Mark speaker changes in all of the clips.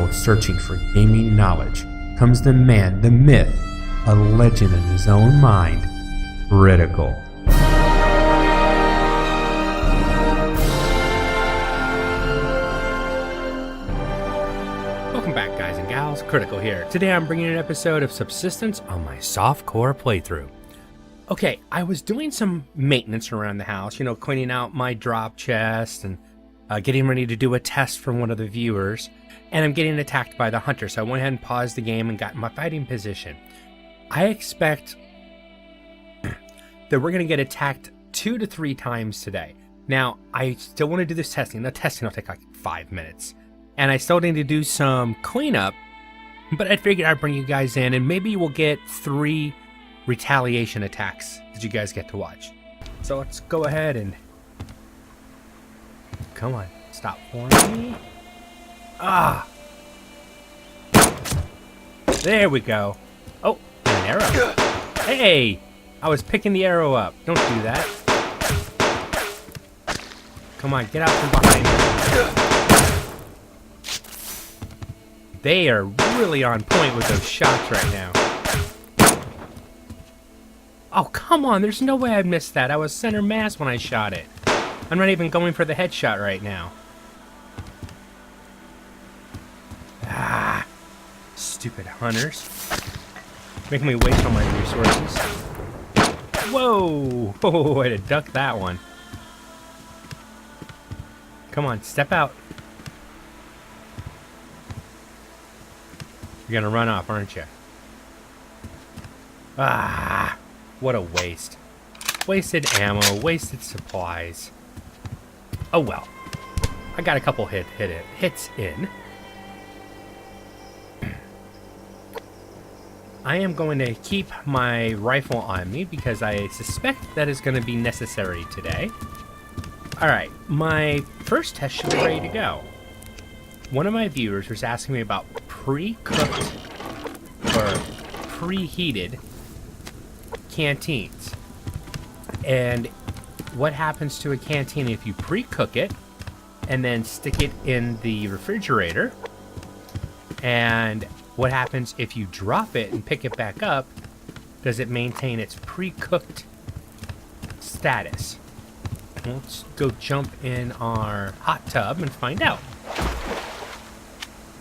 Speaker 1: world searching for gaming knowledge comes the man, the myth, a legend in his own mind, Critical.
Speaker 2: Welcome back, guys and gals. Critical here. Today I'm bringing an episode of Subsistence on my softcore playthrough. Okay, I was doing some maintenance around the house, cleaning out my drop chest and getting ready to do a test for one of the viewers, and I'm getting attacked by the hunter, so I went ahead and paused the game and got in my fighting position. I expect that we're going to get attacked 2 to 3 times today. Now, I still want to do this testing. The testing will take like 5 minutes, and I still need to do some cleanup, but I figured I'd bring you guys in, and maybe we'll get 3 retaliation attacks that you guys get to watch. So let's go ahead and... Come on, stop for me. Ah! There we go. Oh, an arrow. Hey! I was picking the arrow up. Don't do that. Come on, get out from behind me. They are really on point with those shots right now. Oh, come on. There's no way I missed that. I was center mass when I shot it. I'm not even going for the headshot right now. Ah, stupid hunters. Making me waste all my resources. Whoa! Oh, I had to duck that one. Come on, step out. You're gonna run off, aren't you? Ah, what a waste. Wasted ammo, wasted supplies. Oh well. I got a couple hits in. I am going to keep my rifle on me because I suspect that is going to be necessary today. Alright, my first test should be ready to go. One of my viewers was asking me about pre-cooked or preheated canteens. And what happens to a canteen if you pre-cook it and then stick it in the refrigerator? And what happens if you drop it and pick it back up? Does it maintain its pre-cooked status? Let's go jump in our hot tub and find out.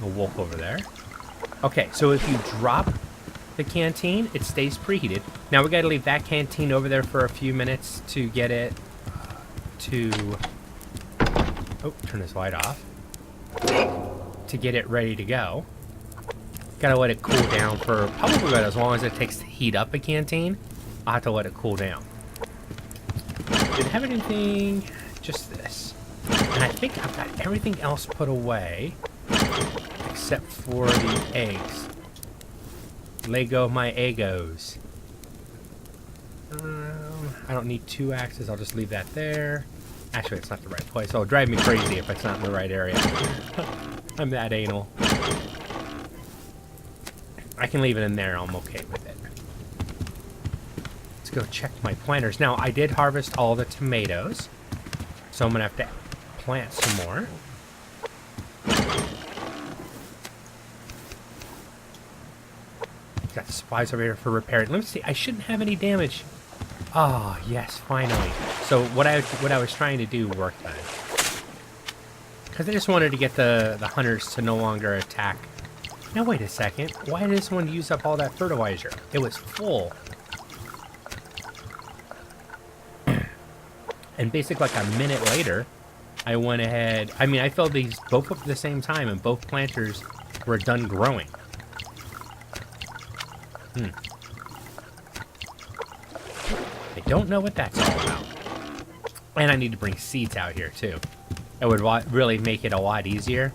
Speaker 2: A wolf over there. Okay, so if you drop the canteen, it stays preheated. Now we gotta leave that canteen over there for a few minutes to get it to... Oh, turn this light off. To get it ready to go. Gotta let it cool down for probably about as long as it takes to heat up a canteen. I'll have to let it cool down. Didn't have anything, just this. And I think I've got everything else put away except for the eggs. Lego my Egos. I don't need 2 axes, I'll just leave that there. Actually, it's not the right place. It'll drive me crazy if it's not in the right area. I'm that anal. I can leave it in there, I'm okay with it. Let's go check my planters. Now, I did harvest all the tomatoes, so I'm gonna have to plant some more. Got supplies over here for repairing. Let me see, I shouldn't have any damage. Oh, yes, finally. So what I was trying to do worked then. Because I just wanted to get the hunters to no longer attack. Now wait a second, why did this one use up all that fertilizer? It was full. And basically like a minute later, I went ahead, I filled these both up at the same time and both planters were done growing. I don't know what that's all about. And I need to bring seeds out here too. It would really make it a lot easier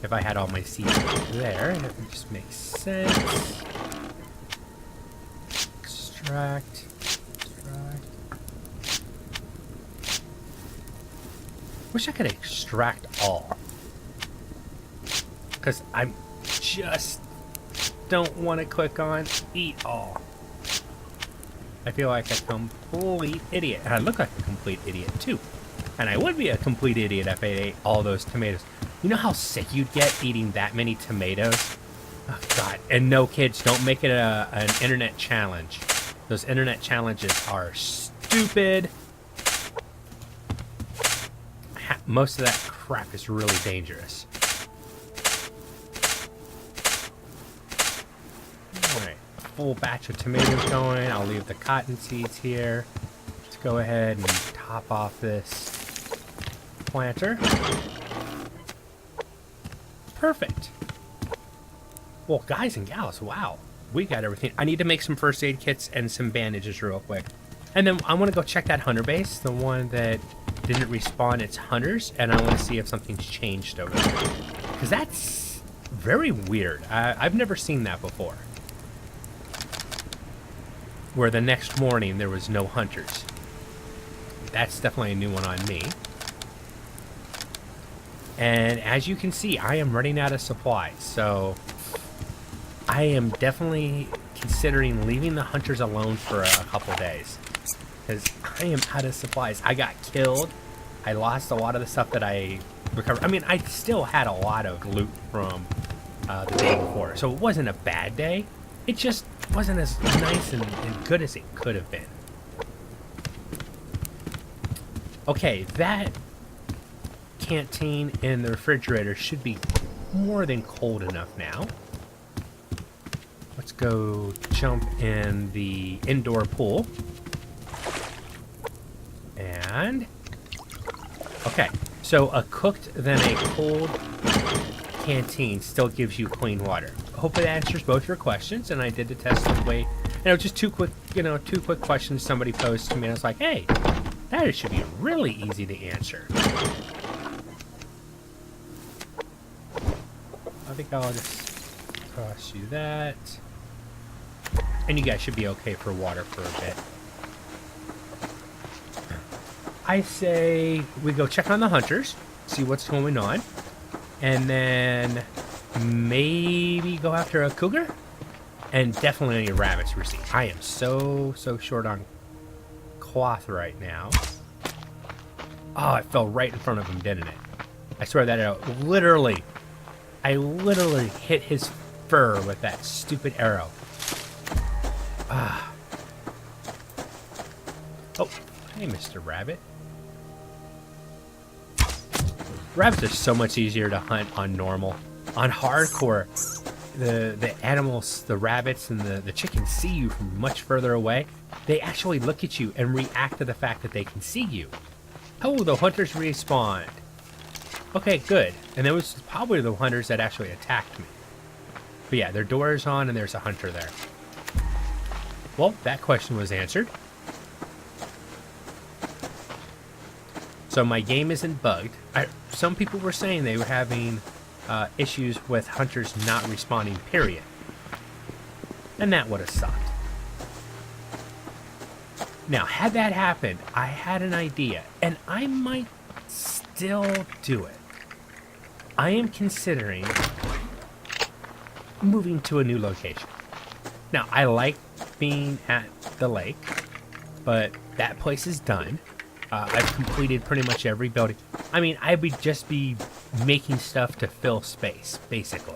Speaker 2: if I had all my seeds there. That would just make sense. Extract. Wish I could extract all. Because I just don't want to click on eat all. I feel like a complete idiot. And I look like a complete idiot too. And I would be a complete idiot if I ate all those tomatoes. You know how sick you'd get eating that many tomatoes? Oh, God. And no, kids, don't make it an internet challenge. Those internet challenges are stupid. Most of that crap is really dangerous. Alright, full batch of tomatoes going. I'll leave the cotton seeds here. Let's go ahead and top off this planter. Perfect. Well, guys and gals, wow. We got everything. I need to make some first aid kits and some bandages real quick. And then I want to go check that hunter base, the one that didn't respawn its hunters, and I want to see if something's changed over there. Because that's very weird. I've never seen that before. Where the next morning there was no hunters. That's definitely a new one on me. And as you can see, I am running out of supplies, so I am definitely considering leaving the hunters alone for a couple days. Because I am out of supplies. I got killed. I lost a lot of the stuff that I recovered. I mean, I still had a lot of loot from the day before. So it wasn't a bad day. It just wasn't as nice and good as it could have been. Okay, that canteen in the refrigerator should be more than cold enough now. Let's go jump in the indoor pool. And okay, so a cooked then a cold canteen still gives you clean water. Hopefully that answers both your questions, and I did the test the way, just two quick questions somebody posed to me, and I was like, hey, that should be really easy to answer. I think I'll just toss you that. And you guys should be okay for water for a bit. I say we go check on the hunters, see what's going on, and then maybe go after a cougar, and definitely any rabbits we see. I am so short on cloth right now. Oh, it fell right in front of him, didn't it? I swear that I literally hit his fur with that stupid arrow. Ah. Oh, hey, Mr. Rabbit. Rabbits are so much easier to hunt on normal. On hardcore, the animals, the rabbits and the chickens see you from much further away. They actually look at you and react to the fact that they can see you. Oh, the hunters respawned. Okay, good. And it was probably the hunters that actually attacked me. But yeah, their door is on and there's a hunter there. Well, that question was answered. So my game isn't bugged. Some people were saying they were having issues with hunters not responding, period. And that would have sucked. Now, had that happened, I had an idea, and I might still do it. I am considering moving to a new location. Now, I like being at the lake, but that place is done. I've completed pretty much every building. I mean, I would just be making stuff to fill space, basically.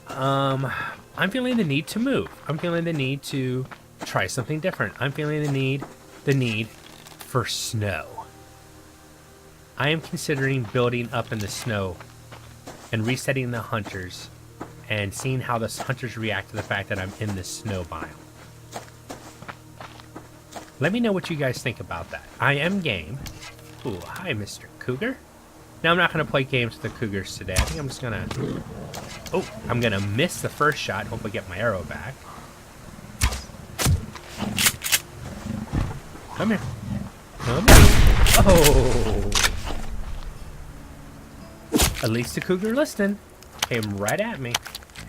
Speaker 2: I'm feeling the need to move. I'm feeling the need to try something different. I'm feeling the need for snow. I am considering building up in the snow and resetting the hunters and seeing how the hunters react to the fact that I'm in this snow biome. Let me know what you guys think about that. I am game. Ooh, hi, Mr. Cougar. Now, I'm not going to play games with the cougars today. I think I'm just going to... Oh, I'm going to miss the first shot. Hopefully get my arrow back. Come here. Come here. Oh! At least the cougar listened. Came right at me.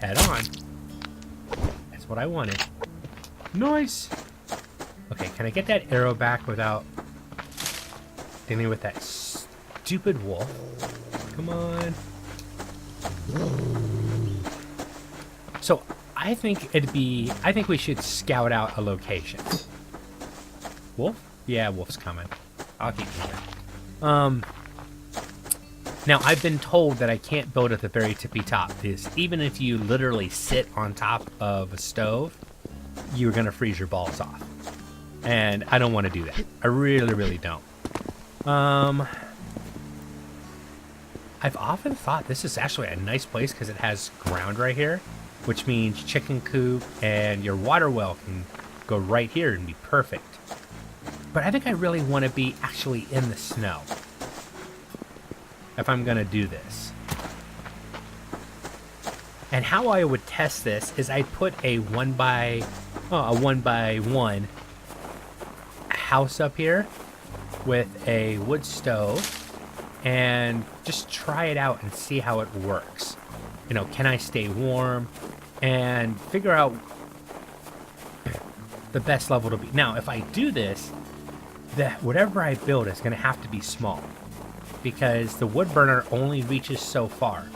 Speaker 2: Head on. That's what I wanted. Nice! Okay, can I get that arrow back without dealing with that stupid wolf? Come on. So, I think we should scout out a location. Wolf? Yeah, wolf's coming. I'll keep moving. Now, I've been told that I can't build at the very tippy top, because even if you literally sit on top of a stove, you're going to freeze your balls off. And I don't want to do that. I really, really don't. I've often thought this is actually a nice place because it has ground right here, which means chicken coop and your water well can go right here and be perfect. But I think I really want to be actually in the snow if I'm going to do this. And how I would test this is I put a one by one house up here with a wood stove and just try it out and see how it works. You know, can I stay warm and figure out the best level to be. Now, if I do this, whatever I build is going to have to be small because the wood burner only reaches so far.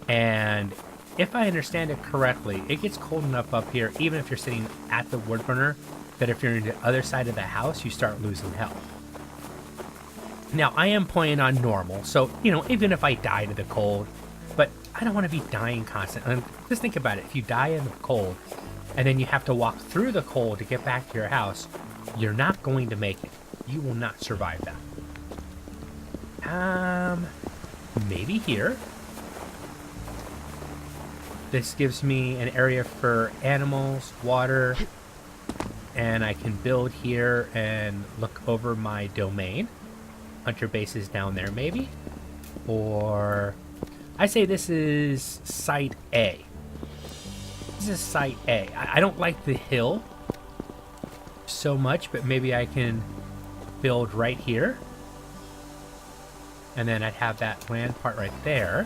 Speaker 2: And if I understand it correctly, it gets cold enough up here, even if you're sitting at the wood burner, that if you're in the other side of the house, you start losing health. Now, I am playing on normal, so, you know, even if I die to the cold, but I don't want to be dying constantly. And just think about it. If you die in the cold, and then you have to walk through the cold to get back to your house, you're not going to make it. You will not survive that. Maybe here. This gives me an area for animals, water, and I can build here and look over my domain. Hunter base is down there, maybe? Or I say this is Site A. This is Site A. I don't like the hill so much, but maybe I can build right here. And then I'd have that land part right there.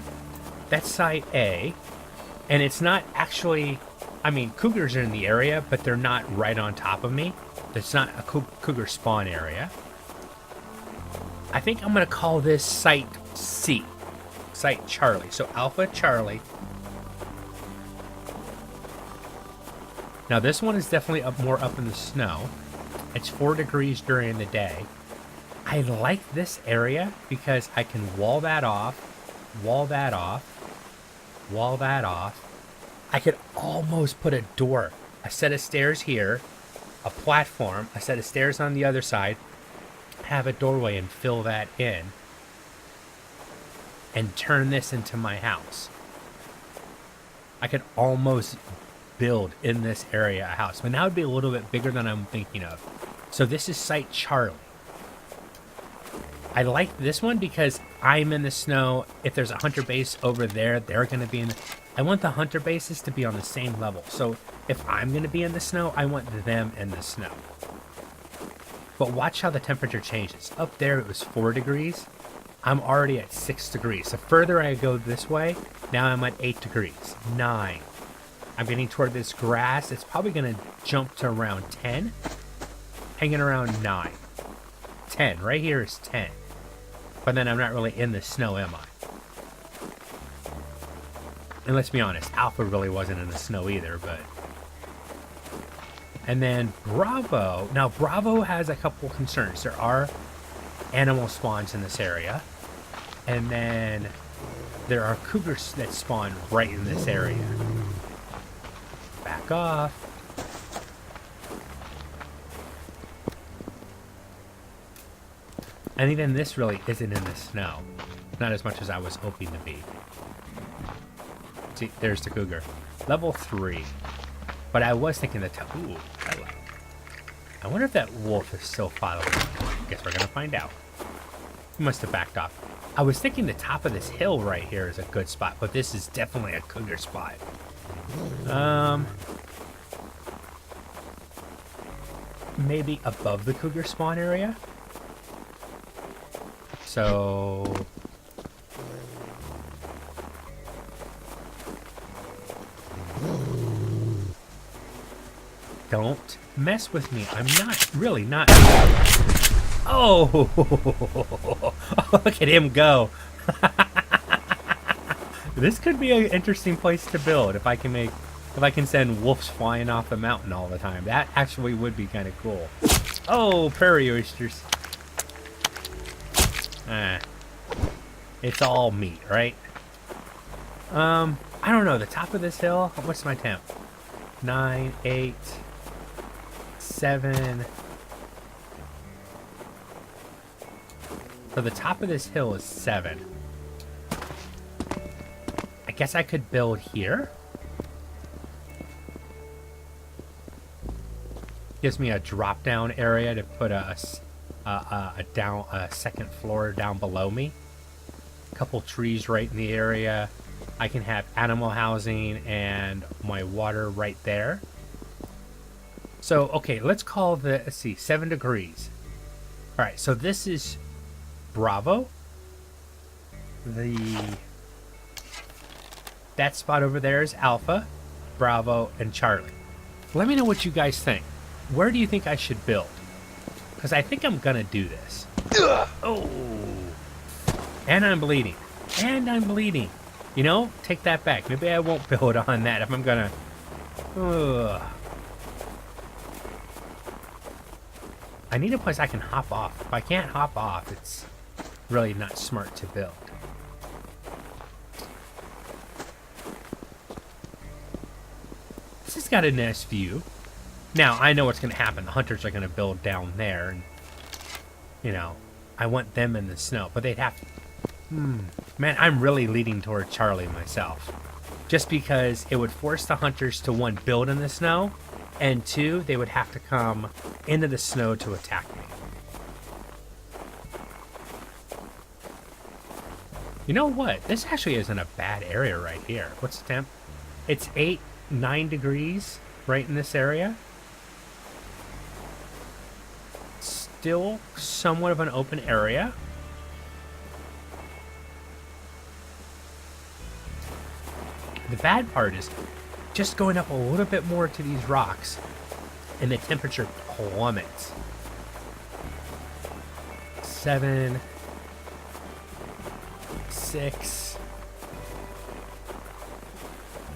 Speaker 2: That's Site A. And it's not actually, I mean, cougars are in the area, but they're not right on top of me. It's not a cougar spawn area. I think I'm going to call this Site C. Site Charlie. So Alpha Charlie. Now this one is definitely more up in the snow. It's 4 degrees during the day. I like this area because I can wall that off, wall that off, wall that off. I could almost put a door, a set of stairs here, a platform, a set of stairs on the other side, have a doorway and fill that in and turn this into my house. I could almost build in this area a house, but now it'd be a little bit bigger than I'm thinking of. So this is Site Charlie. I like this one because I'm in the snow. If there's a hunter base over there, they're going to be in the... I want the hunter bases to be on the same level. So if I'm going to be in the snow, I want them in the snow. But watch how the temperature changes. Up there it was 4 degrees. I'm already at 6 degrees. The further I go this way, now I'm at 8 degrees, 9. I'm getting toward this grass. It's probably going to jump to around 10. Hanging around 9. 10. Right here is 10. But then I'm not really in the snow, am I? And let's be honest, Alpha really wasn't in the snow either, but... And then Bravo. Now, Bravo has a couple concerns. There are animal spawns in this area. And then there are cougars that spawn right in this area. Back off. And even this really isn't in the snow. Not as much as I was hoping to be. See, there's the cougar. Level 3. But I was thinking that... Ooh, hello. I wonder if that wolf is still following me. Guess we're going to find out. He must have backed off. I was thinking the top of this hill right here is a good spot, but this is definitely a cougar spot. Maybe above the cougar spawn area? So... Don't mess with me. I'm not, really not. Oh! Look at him go. This could be an interesting place to build if I can send wolves flying off the mountain all the time. That actually would be kind of cool. Oh, prairie oysters. It's all meat, right? I don't know. The top of this hill. What's my temp? 9, 8, 7. So the top of this hill is 7. I guess I could build here. Gives me a drop down area to put a second floor down below me. A couple trees right in the area. I can have animal housing and my water right there. So, okay, let's call let's see, 7 degrees. All right, so this is Bravo. That spot over there is Alpha, Bravo, and Charlie. Let me know what you guys think. Where do you think I should build? Because I think I'm gonna do this. Oh, and I'm bleeding. You know, take that back. Maybe I won't build on that if I'm gonna. I need a place I can hop off. If I can't hop off, it's really not smart to build. This has got a nice view. Now, I know what's going to happen. The hunters are going to build down there, and, you know, I want them in the snow, but they'd have to... Man, I'm really leaning toward Charlie myself. Just because it would force the hunters to, 1, build in the snow, and 2, they would have to come into the snow to attack me. You know what? This actually isn't a bad area right here. What's the temp? It's 8, 9 degrees right in this area. Still somewhat of an open area. The bad part is just going up a little bit more to these rocks and the temperature plummets. 7, 6.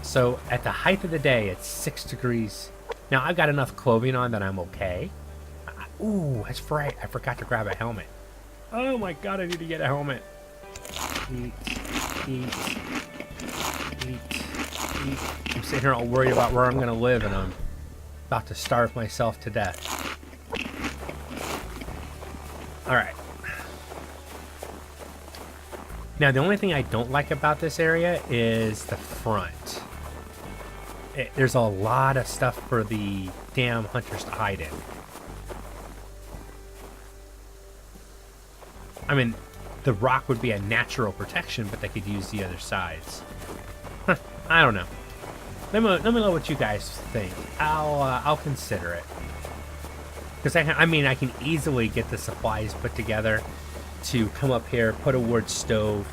Speaker 2: So at the height of the day, it's 6 degrees. Now I've got enough clothing on that I'm okay. Ooh, that's right. I forgot to grab a helmet. Oh my god, I need to get a helmet. Eat. I'm sitting here all worried about where I'm going to live, and I'm about to starve myself to death. Alright. Now, the only thing I don't like about this area is the front. There's a lot of stuff for the damn hunters to hide in. I mean, the rock would be a natural protection, but they could use the other sides. Huh, I don't know. Let me know what you guys think. I'll consider it. Because I mean, I can easily get the supplies put together to come up here, put a wood stove,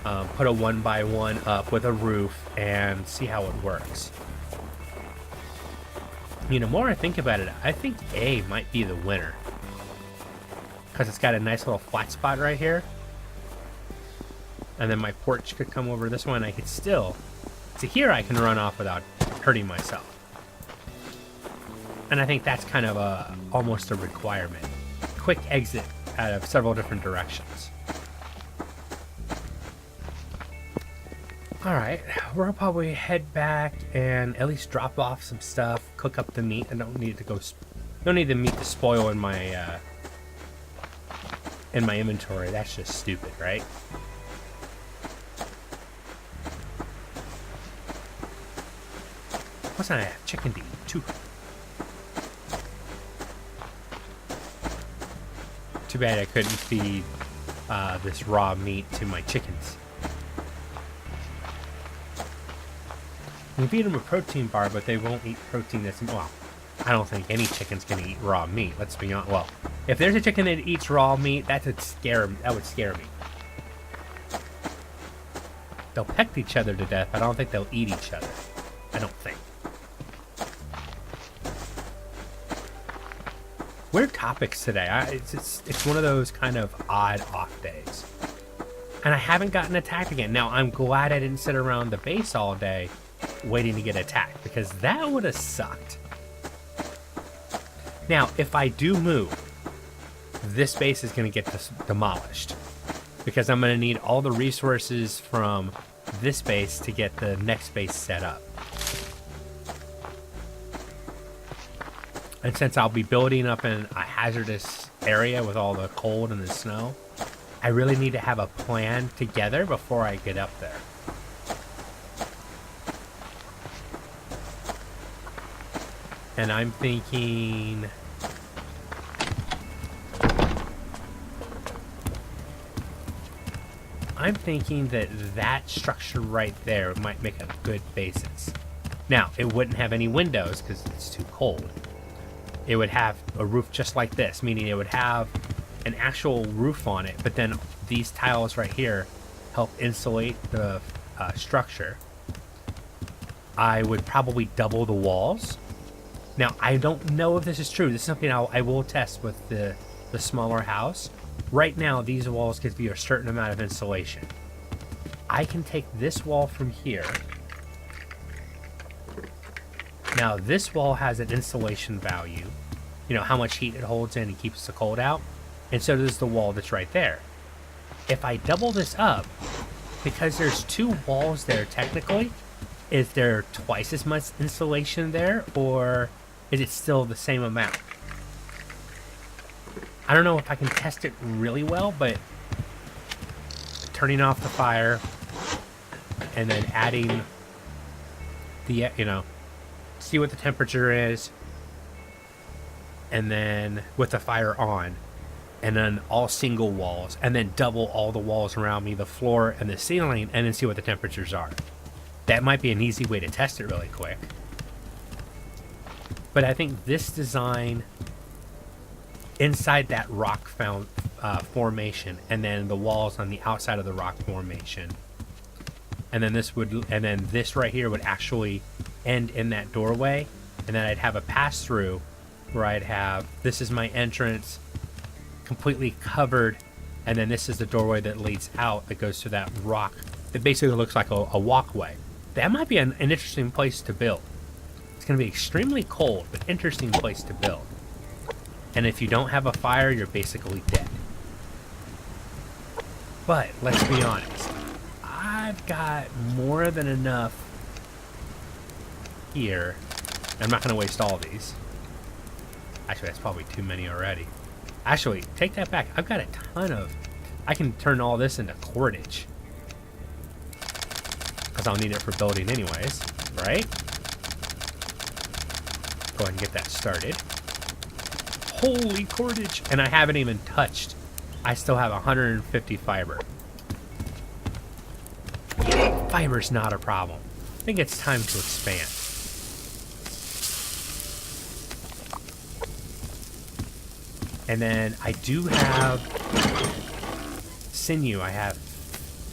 Speaker 2: put a 1x1 up with a roof, and see how it works. You know, the more I think about it, I think A might be the winner. Because it's got a nice little flat spot right here. And then my porch could come over this one. I could still... See, here I can run off without hurting myself. And I think that's kind of almost a requirement. Quick exit out of several different directions. Alright, we'll probably head back and at least drop off some stuff, cook up the meat. I don't need the meat to spoil in my inventory. That's just stupid, right? What's I have? Chicken to eat, too. Too bad I couldn't feed this raw meat to my chickens. You can feed them a protein bar, but they won't eat protein that's... Well, I don't think any chicken's gonna eat raw meat, let's be honest. Well, if there's a chicken that eats raw meat, that would scare me. They'll peck each other to death, but I don't think they'll eat each other. I don't think. Weird topics today. It's one of those kind of odd off days. And I haven't gotten attacked again. Now, I'm glad I didn't sit around the base all day waiting to get attacked, because that would have sucked. Now, if I do move, this base is going to get demolished. because I'm going to need all the resources from this base to get the next base set up. And since I'll be building up in a hazardous area with all the cold and the snow, I really need to have a plan together before I get up there. And I'm thinking... that structure right there might make a good basis. Now, it wouldn't have any windows because it's too cold. It would have a roof just like this, meaning it would have an actual roof on it, but then these tiles right here help insulate the structure. I would probably double the walls. Now, I don't know if this is true. This is something I will test with the smaller house. Right now, these walls give you a certain amount of insulation. I can take this wall from here. Now, this wall has an insulation value. You know, how much heat it holds in and keeps the cold out. And so does the wall that's right there. If I double this up, because there's two walls there technically, is there twice as much insulation there, or is it still the same amount? I don't know if I can test it really well, but turning off the fire and then adding the, see what the temperature is, and then with the fire on, and then all single walls, and then double all the walls around me, the floor and the ceiling, and then see what the temperatures are. That might be an easy way to test it really quick. But I think this design inside that rock formation, and then the walls on the outside of the rock formation, and then this right here would actually end in that doorway, and then I'd have a pass through where I'd have, this is my entrance completely covered, and then this is the doorway that leads out that goes to that rock that basically looks like a walkway. That might be an interesting place to build. It's going to be extremely cold, but interesting place to build. And if you don't have a fire, you're basically dead. But let's be honest, I've got more than enough here. I'm not going to waste all these. Actually, that's probably too many already. Actually, take that back. I've got a ton of... I can turn all this into cordage. Because I'll need it for building anyways, right? Go ahead and get that started. Holy cordage! And I haven't even touched. I still have 150 fiber. Fiber's not a problem. I think it's time to expand. And then I do have sinew. I have,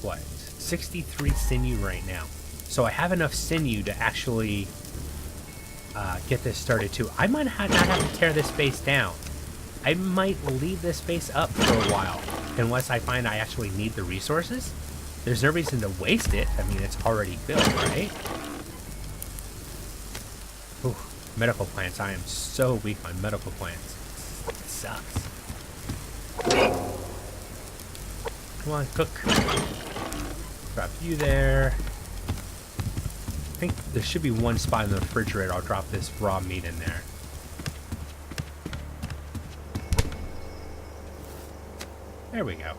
Speaker 2: what, 63 sinew right now. So I have enough sinew to actually get this started too. I might not have to tear this base down. I might leave this base up for a while unless I find I actually need the resources. There's no reason to waste it. I mean, it's already built, right? Ooh, medical plants. I am so weak on medical plants. It sucks. Come on, cook. Drop you there. I think there should be one spot in the refrigerator. I'll drop this raw meat in there. There we go.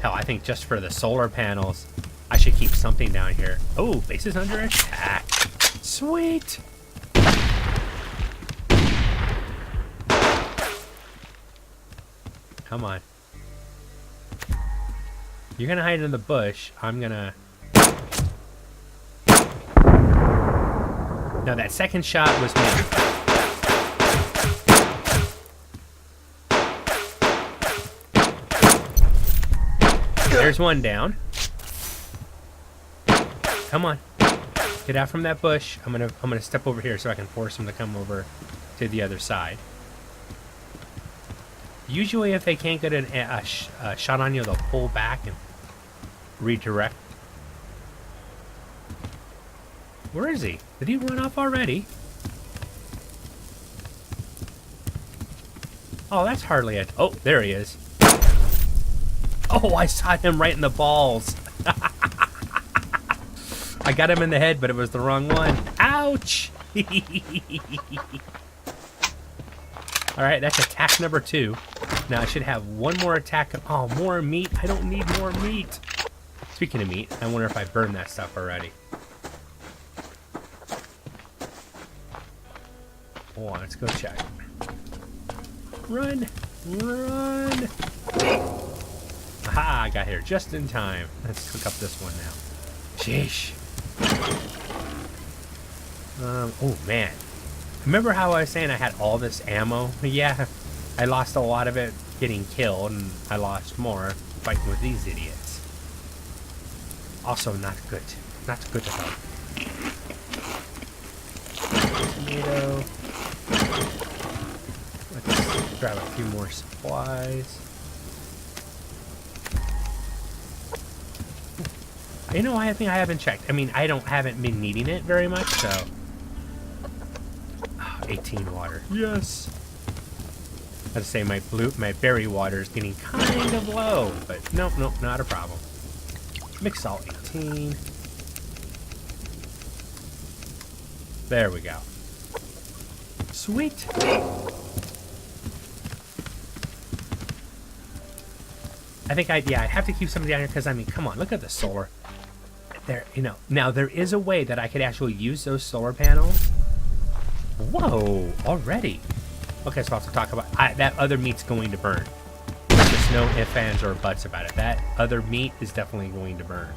Speaker 2: Hell, I think just for the solar panels, I should keep something down here. Oh, base is under attack. Sweet. Come on. You're gonna hide in the bush. I'm gonna... No, that second shot was me. There's one down. Come on. Get out from that bush. I'm gonna step over here so I can force him to come over to the other side. Usually if they can't get a shot on you, they'll pull back and redirect. Where is he? Did he run off already? Oh, that's hardly it. Oh, there he is. Oh, I saw him right in the balls. I got him in the head, but it was the wrong one. Ouch! Alright, that's attack number 2. Now I should have one more attack. Oh, more meat. I don't need more meat. Speaking of meat, I wonder if I burned that stuff already. Hold on, let's go check. Run! Run! Aha, I got here just in time. Let's cook up this one now. Sheesh. Oh man. Remember how I was saying I had all this ammo? Yeah, I lost a lot of it getting killed, and I lost more fighting with these idiots. Also not good. Not good to help. Tomato. Let's grab a few more supplies. You know, I think I haven't checked. I mean, haven't been needing it very much, so. Oh, 18 water. Yes. I'd say my berry water is getting kind of low, but nope, not a problem. Mixed salt 18. There we go. Sweet. I think I'd have to keep something down here because, I mean, come on, look at the solar. There, you know, now there is a way that I could actually use those solar panels. Whoa, already. Okay, so I'll have to talk about that other meat's going to burn. There's no ifs, ands, or buts about it. That other meat is definitely going to burn.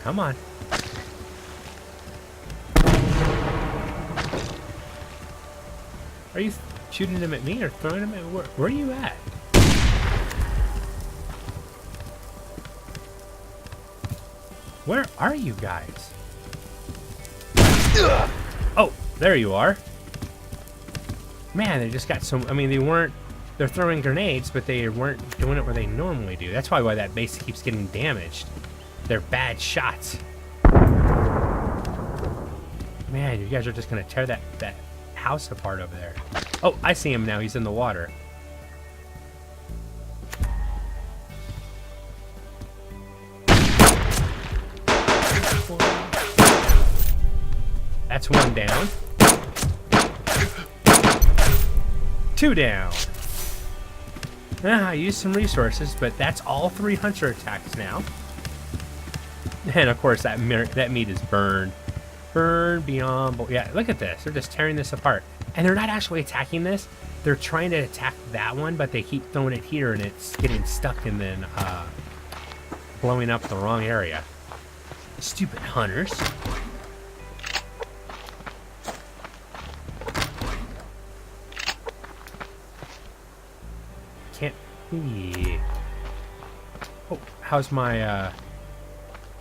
Speaker 2: Come on. Are you shooting them at me or throwing them at where are you at? Where are you guys? Oh, there you are. Man, they just got some. I mean, they're throwing grenades, but they weren't doing it where they normally do. That's why that base keeps getting damaged. They're bad shots. Man, you guys are just gonna tear that house apart over there. Oh, I see him now. He's in the water. That's one down. 2 down. I used some resources, but that's all 3 hunter attacks now. And of course, that meat is burned. Burned beyond. Yeah, look at this. They're just tearing this apart. And they're not actually attacking this. They're trying to attack that one, but they keep throwing it here, and it's getting stuck and then blowing up the wrong area. Stupid hunters. Can't be. Oh, how's my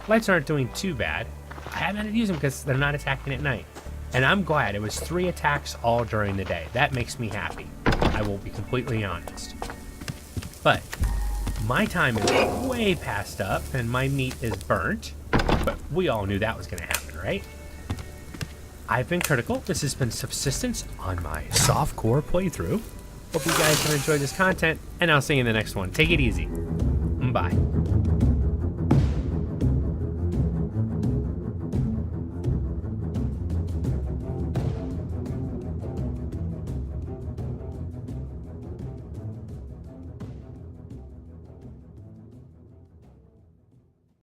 Speaker 2: lights aren't doing too bad. I haven't had to use them because they're not attacking at night. And I'm glad it was 3 attacks all during the day. That makes me happy. I will be completely honest. But my time is way past up and my meat is burnt. But we all knew that was going to happen, right? I've been Critical. This has been Subsistence on my softcore playthrough. Hope you guys have enjoyed this content, and I'll see you in the next one. Take it easy. Bye.